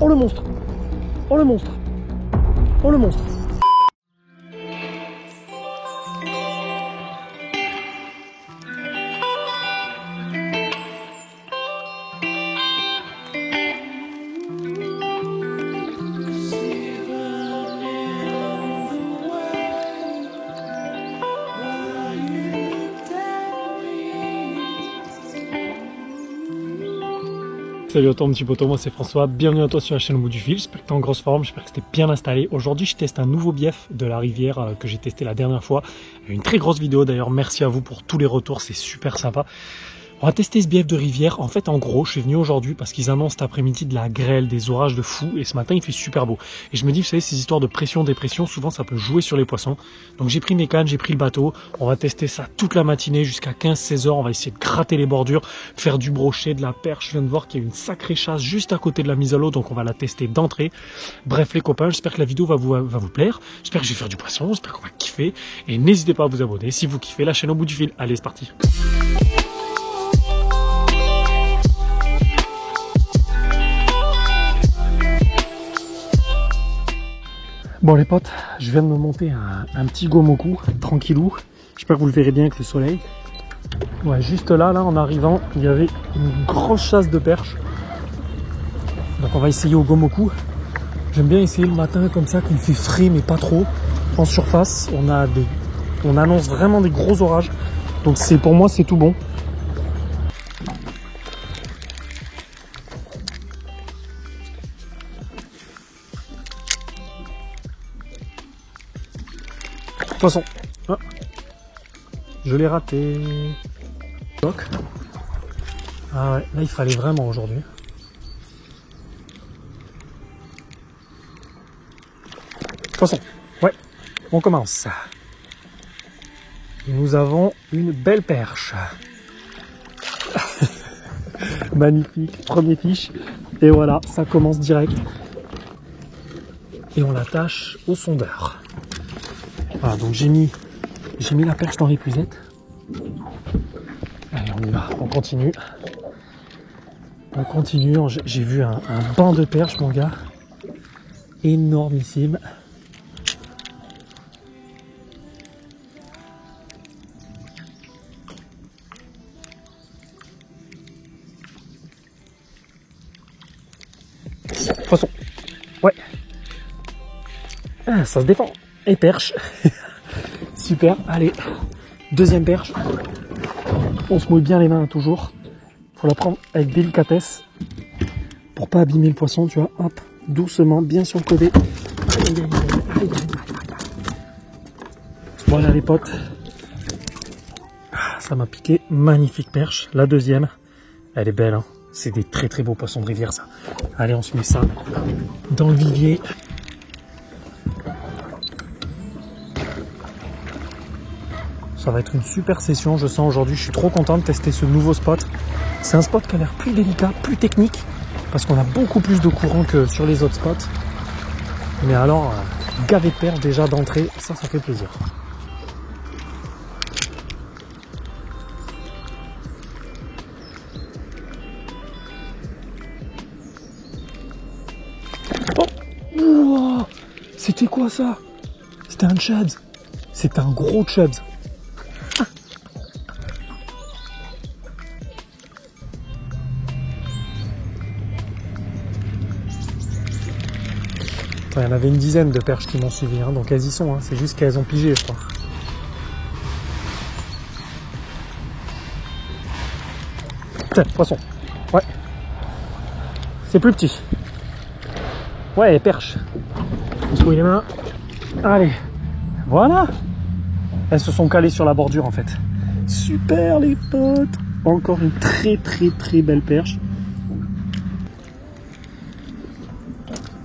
Oh le monstre! Oh le monstre! Oh le monstre! Salut à toi mon petit poteau, moi c'est François, bienvenue à toi sur la chaîne Au bout du fil, j'espère que tu es en grosse forme, j'espère que tu es bien installé. Aujourd'hui je teste un nouveau bief de la rivière que j'ai testé la dernière fois, une très grosse vidéo d'ailleurs, merci à vous pour tous les retours, c'est super sympa. On va tester ce bief de rivière. En fait, en gros, je suis venu aujourd'hui parce qu'ils annoncent cet après-midi de la grêle, des orages de fou. Et ce matin, il fait super beau. Et je me dis, vous savez, ces histoires de pression-dépression, souvent, ça peut jouer sur les poissons. Donc, j'ai pris mes cannes, j'ai pris le bateau. On va tester ça toute la matinée jusqu'à 15-16 heures. On va essayer de gratter les bordures, faire du brochet, de la perche. Je viens de voir qu'il y a une sacrée chasse juste à côté de la mise à l'eau. Donc, on va la tester d'entrée. Bref, les copains, j'espère que la vidéo va vous plaire. J'espère que je vais faire du poisson. J'espère qu'on va kiffer. Et n'hésitez pas à vous abonner si vous kiffez la chaîne Au bout du fil. Allez, c'est parti. Bon les potes, je viens de me monter un petit gomoku, tranquillou. J'espère que vous le verrez bien avec le soleil. Ouais, juste là, en arrivant, il y avait une grosse chasse de perches. Donc on va essayer au gomoku. J'aime bien essayer le matin comme ça, qu'il fait frais mais pas trop. En surface, on annonce vraiment des gros orages. Donc pour moi c'est tout bon. Poisson. Ah. Je l'ai raté. Ah ouais, là il fallait vraiment aujourd'hui. Poisson. Ouais, on commence. Et nous avons une belle perche. Magnifique, premier fiche. Et voilà, ça commence direct. Et on l'attache au sondeur. Voilà, donc j'ai mis la perche dans l'épuisette. Allez, on y va, on continue. On continue, j'ai vu un banc de perches, mon gars. Énormissime. Poisson. Ouais. Ah, ça se défend. Et perche. Super, allez, deuxième perche. On se mouille bien les mains toujours. Faut la prendre avec délicatesse pour pas abîmer le poisson, tu vois. Hop, doucement, bien sur le côté. Voilà les potes. Ça m'a piqué, magnifique perche. La deuxième, elle est belle, hein. C'est des très très beaux poissons de rivière ça. Allez, on se met ça dans le vivier. Ça va être une super session, je sens aujourd'hui, je suis trop content de tester ce nouveau spot. C'est un spot qui a l'air plus délicat, plus technique, parce qu'on a beaucoup plus de courant que sur les autres spots. Mais alors, gavé de perches déjà d'entrée, ça fait plaisir. Oh, wow, c'était quoi ça? C'était un chubs. C'était un gros chubs. Il y en avait une dizaine de perches qui m'ont suivi, hein, donc elles y sont, hein, c'est juste qu'elles ont pigé, je crois. Tiens, poisson. Ouais. C'est plus petit. Ouais, perche. On se mouille les mains. Allez. Voilà. Elles se sont calées sur la bordure en fait. Super les potes. Encore une très très très belle perche.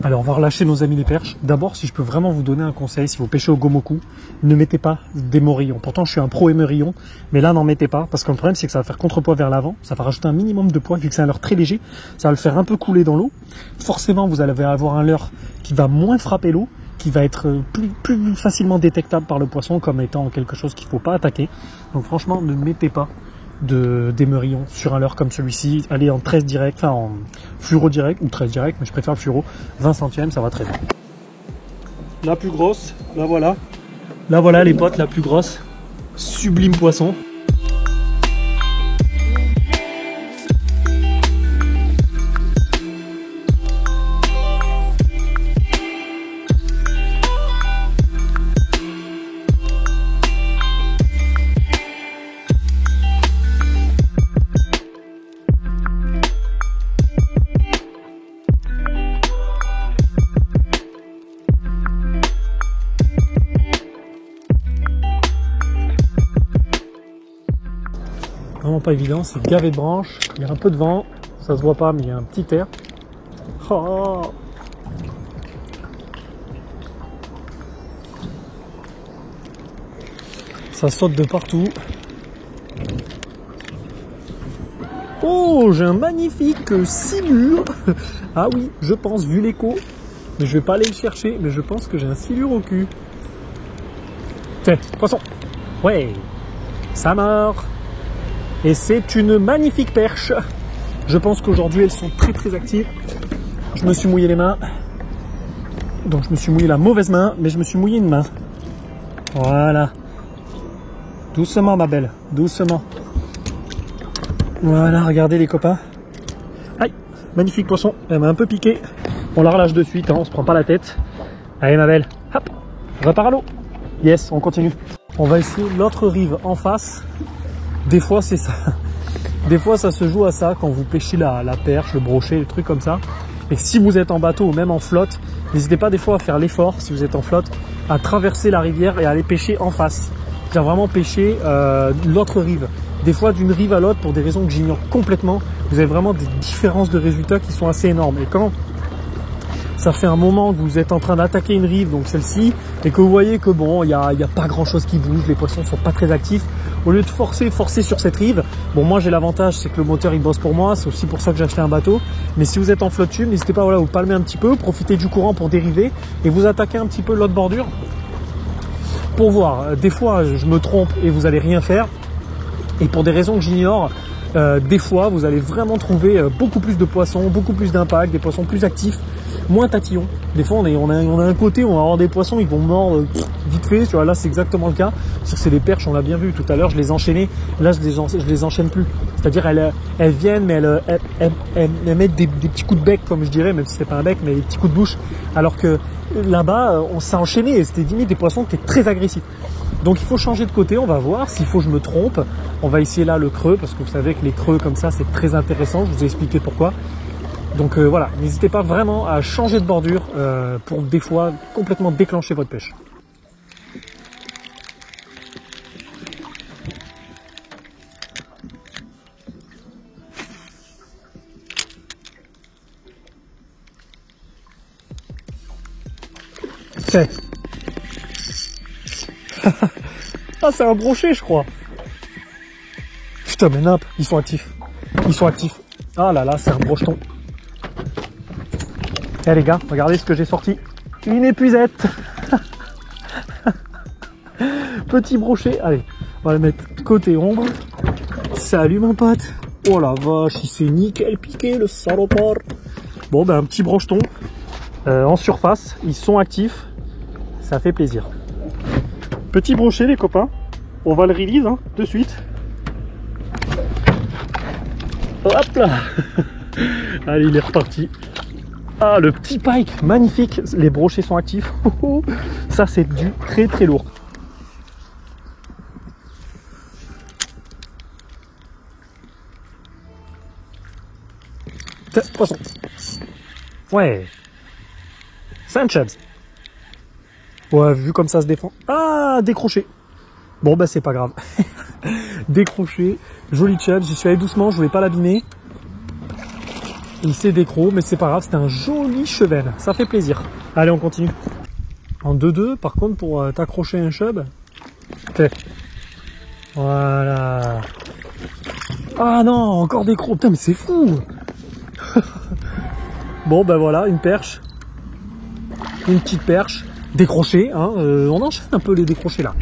Alors on va relâcher nos amis les perches. D'abord, si je peux vraiment vous donner un conseil, si vous pêchez au gomoku, ne mettez pas des morillons. Pourtant je suis un pro émerillon, mais là n'en mettez pas, parce que le problème c'est que ça va faire contrepoids vers l'avant, ça va rajouter un minimum de poids, vu que c'est un leurre très léger, ça va le faire un peu couler dans l'eau. Forcément vous allez avoir un leurre qui va moins frapper l'eau, qui va être plus facilement détectable par le poisson comme étant quelque chose qu'il ne faut pas attaquer. Donc franchement ne mettez pas d'émerillons sur un leurre comme celui-ci. Allez en 13 direct, enfin en fluoro direct ou 13 direct, mais je préfère le fluoro. 20 centièmes, ça va très bien. La plus grosse, la voilà. La voilà les potes, la plus grosse. Sublime poisson. Vraiment pas évident, c'est gavé de branches, il y a un peu de vent, ça se voit pas mais il y a un petit air. Oh, ça saute de partout. Oh, j'ai un magnifique silure. Ah oui, je pense, vu l'écho, mais je vais pas aller le chercher, mais je pense que j'ai un silure au cul. Tiens, poisson. Ouais, ça mord. Et c'est une magnifique perche. Je pense qu'aujourd'hui elles sont très actives. Je me suis mouillé les mains. Donc je me suis mouillé la mauvaise main, mais je me suis mouillé une main. Voilà. Doucement ma belle, doucement. Voilà, regardez les copains. Aïe, magnifique poisson. Elle m'a un peu piqué. On la relâche de suite, hein, on se prend pas la tête. Allez ma belle, hop, repart à l'eau. Yes, on continue. On va essayer l'autre rive en face. Des fois c'est ça. Des fois ça se joue à ça quand vous pêchez la perche, le brochet, les trucs comme ça. Et si vous êtes en bateau ou même en flotte, n'hésitez pas des fois à faire l'effort, si vous êtes en flotte, à traverser la rivière et à aller pêcher en face. C'est-à-dire vraiment pêcher l'autre rive. Des fois d'une rive à l'autre, pour des raisons que j'ignore complètement, vous avez vraiment des différences de résultats qui sont assez énormes. Et quand ça fait un moment que vous êtes en train d'attaquer une rive, donc celle-ci, et que vous voyez que bon, il y a pas grand-chose qui bouge, les poissons sont pas très actifs, au lieu de forcer sur cette rive, bon moi j'ai l'avantage, c'est que le moteur il bosse pour moi, c'est aussi pour ça que j'ai acheté un bateau, mais si vous êtes en flotte tube, n'hésitez pas voilà, à vous palmer un petit peu, profitez du courant pour dériver, et vous attaquez un petit peu l'autre bordure, pour voir. Des fois je me trompe et vous allez rien faire, et pour des raisons que j'ignore, des fois vous allez vraiment trouver beaucoup plus de poissons, beaucoup plus d'impact, des poissons plus actifs, moins tatillons. Des fois on a un côté où on va avoir des poissons, ils vont mordre vite fait, tu vois, là c'est exactement le cas. C'est des perches, on l'a bien vu tout à l'heure, je les enchaînais, là je les enchaîne plus. C'est-à-dire elles viennent mais elles mettent des petits coups de bec, comme je dirais, même si c'est pas un bec, mais des petits coups de bouche. Alors que là-bas on s'est enchaîné et c'était limite des poissons qui étaient très agressifs. Donc il faut changer de côté, on va voir s'il faut que je me trompe. On va essayer là le creux, parce que vous savez que les creux comme ça c'est très intéressant, je vous ai expliqué pourquoi. Donc voilà, n'hésitez pas vraiment à changer de bordure pour des fois complètement déclencher votre pêche. C'est... Ah, c'est un brochet, je crois. Putain, mais nimp, ils sont actifs. Ils sont actifs. Ah là là, c'est un brocheton. Eh les gars, regardez ce que j'ai sorti. Une épuisette. Petit brochet. Allez, on va le mettre côté ombre. Salut mon pote. Oh la vache, il s'est nickel piqué le salopard. Bon ben un petit brocheton en surface. Ils sont actifs. Ça fait plaisir. Petit brochet les copains. On va le release hein, de suite. Hop là. Allez, il est reparti. Ah, le petit pike, magnifique. Les brochets sont actifs. Ça, c'est du très lourd. Poisson. Ouais. Sanchez. Ouais, vu comme ça se défend. Ah, décroché. Bon, bah, c'est pas grave. Décroché. Joli chub. J'y suis allé doucement, je voulais pas l'abîmer. Il s'est décro, mais c'est pas grave, c'était un joli cheven, ça fait plaisir. Allez, on continue. En 2-2, par contre, pour t'accrocher un chub, voilà. Ah non, encore des crocs, putain, mais c'est fou. Bon, ben voilà, une perche. Une petite perche, décrochée, hein. On enchaîne un peu les décrochés là.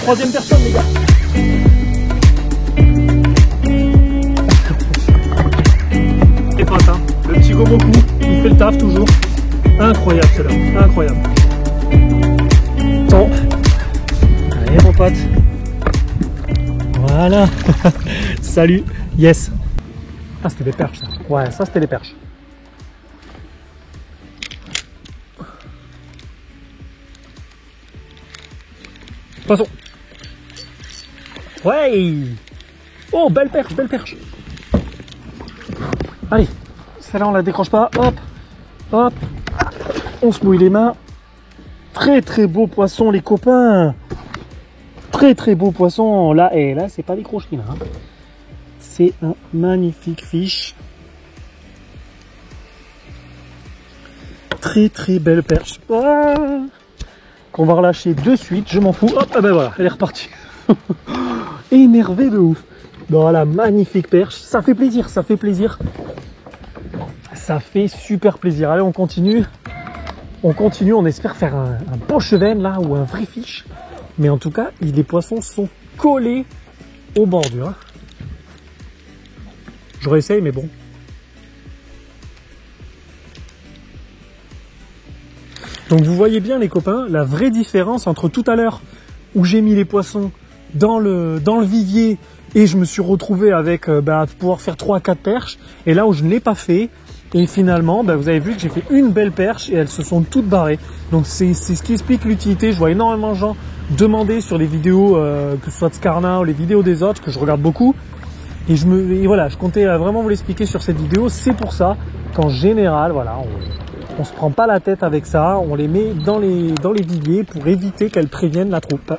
troisième personne, les gars. Les potes, hein. Le petit Gomoku, il fait le taf toujours. Incroyable celui-là, incroyable. Attends. Allez mon pote. Voilà. Salut. Yes. Ah, c'était des perches ça. Ouais, ça c'était des perches. Passons. Ouais. Oh, belle perche, belle perche. Allez, celle-là on la décroche pas. Hop, hop. On se mouille les mains. Très très beau poisson les copains. Très très beau poisson. Là, et là c'est pas des crocheries là. Hein. C'est un magnifique fiche. Très très belle perche. Ah, qu'on va relâcher de suite, je m'en fous. Hop, ah ben voilà, elle est repartie. Énervé de ouf. Voilà, magnifique perche. Ça fait plaisir, ça fait plaisir. Ça fait super plaisir. Allez, on continue. On continue, on espère faire un beau chevenne là, ou un vrai fiche. Mais en tout cas, les poissons sont collés aux bordures. Hein. Je réessaye, mais bon. Donc vous voyez bien les copains, la vraie différence entre tout à l'heure où j'ai mis les poissons dans le vivier et je me suis retrouvé avec pouvoir faire 3-4 perches, et là où je ne l'ai pas fait, et finalement vous avez vu que j'ai fait une belle perche et elles se sont toutes barrées. Donc c'est ce qui explique l'utilité. Je vois énormément de gens demander sur les vidéos, que ce soit de Scarna ou les vidéos des autres, que je regarde beaucoup, et voilà, je comptais vraiment vous l'expliquer sur cette vidéo. C'est pour ça qu'en général, voilà, on se prend pas la tête avec ça, on les met dans les viviers pour éviter qu'elles préviennent la troupe.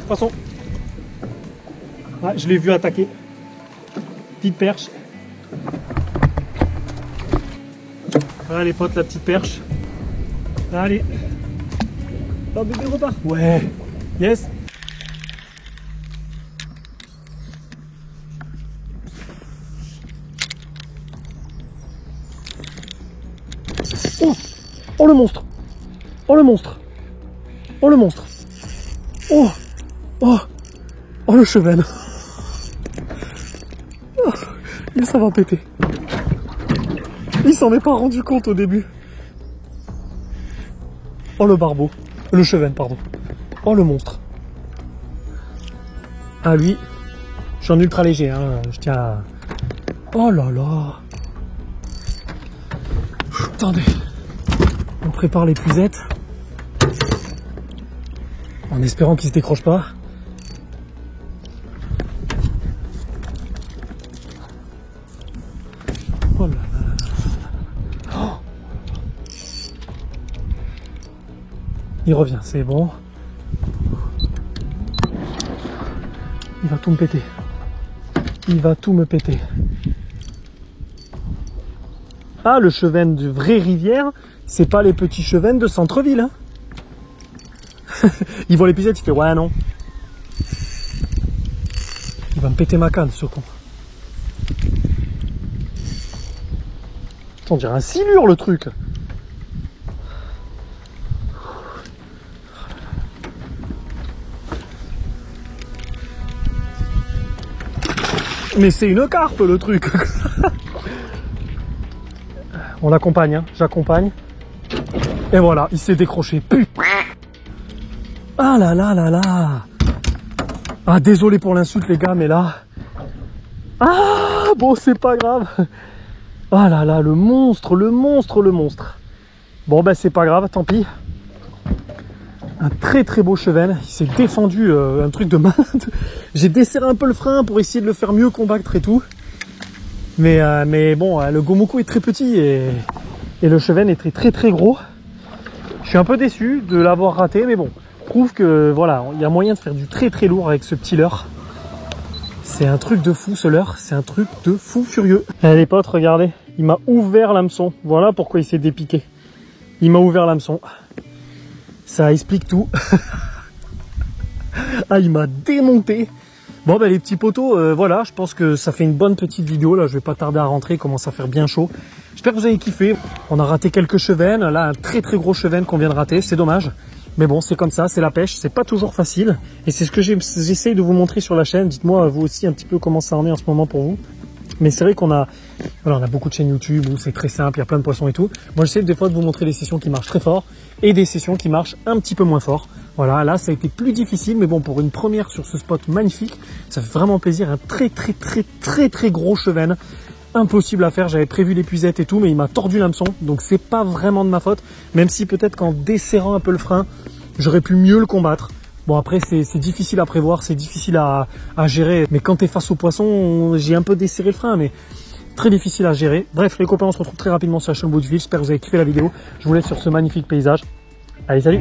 Poisson. Ouais, je l'ai vu attaquer. Petite perche. Voilà les potes, la petite perche. Allez. Oh bébé repart. Ouais. Yes. Oh. Oh le monstre. Oh le monstre. Oh le monstre. Oh. Oh. Oh le chevenne. Oh. Ça va péter. Il s'en est pas rendu compte au début. Oh le barbeau. Le chevenne, pardon. Oh le monstre. Ah lui, je suis en ultra léger, hein. Je tiens à... Oh là là. Attendez. On prépare l'épuisette. En espérant qu'il se décroche pas. Oh là là. Oh. Il revient, c'est bon. Il va tout me péter. Il va tout me péter. Ah, le chevenne de vraie rivière, c'est pas les petits chevennes de centre-ville. Hein. Il voit l'épisode, il fait ouais non. Il va me péter ma canne, ce con. On dirait un silure le truc. Mais c'est une carpe le truc. On l'accompagne, hein. J'accompagne. Et voilà, il s'est décroché. Putain. Ah là là là là. Ah désolé pour l'insulte les gars, mais là. Ah bon c'est pas grave. Ah là là, le monstre, le monstre, le monstre. Bon ben c'est pas grave, tant pis. Un très très beau chevenne. Il s'est défendu, un truc de malade. J'ai desserré un peu le frein pour essayer de le faire mieux combattre et tout. Mais bon, le Gomoku est très petit et le chevenne est très très très gros. Je suis un peu déçu de l'avoir raté, mais bon. Prouve que voilà, il y a moyen de faire du très très lourd avec ce petit leurre. C'est un truc de fou ce leurre, c'est un truc de fou furieux. Allez les potes, regardez, il m'a ouvert l'hameçon. Voilà pourquoi il s'est dépiqué. Il m'a ouvert l'hameçon. Ça explique tout. Ah, il m'a démonté. Bon, ben les petits poteaux, voilà, je pense que ça fait une bonne petite vidéo. Là, je vais pas tarder à rentrer, il commence à faire bien chaud. J'espère que vous avez kiffé. On a raté quelques chevennes. Là, un très très gros chevenne qu'on vient de rater, c'est dommage. Mais bon, c'est comme ça, c'est la pêche, c'est pas toujours facile. Et c'est ce que j'essaye de vous montrer sur la chaîne. Dites-moi vous aussi un petit peu comment ça en est en ce moment pour vous. Mais c'est vrai qu'on a, voilà, on a beaucoup de chaînes YouTube où c'est très simple, il y a plein de poissons et tout. Moi, j'essaie des fois de vous montrer des sessions qui marchent très fort et des sessions qui marchent un petit peu moins fort. Voilà, là, ça a été plus difficile, mais bon, pour une première sur ce spot magnifique, ça fait vraiment plaisir. Un très gros chevenne. Impossible à faire, j'avais prévu l'épuisette et tout, mais il m'a tordu l'hameçon, donc c'est pas vraiment de ma faute, même si peut-être qu'en desserrant un peu le frein, j'aurais pu mieux le combattre. Bon, après, c'est difficile à prévoir, c'est difficile à gérer, mais quand tu es face au poisson, j'ai un peu desserré le frein, mais très difficile à gérer. Bref, les copains, on se retrouve très rapidement sur la chaîne Bout du Fil. J'espère que vous avez kiffé la vidéo. Je vous laisse sur ce magnifique paysage. Allez, salut!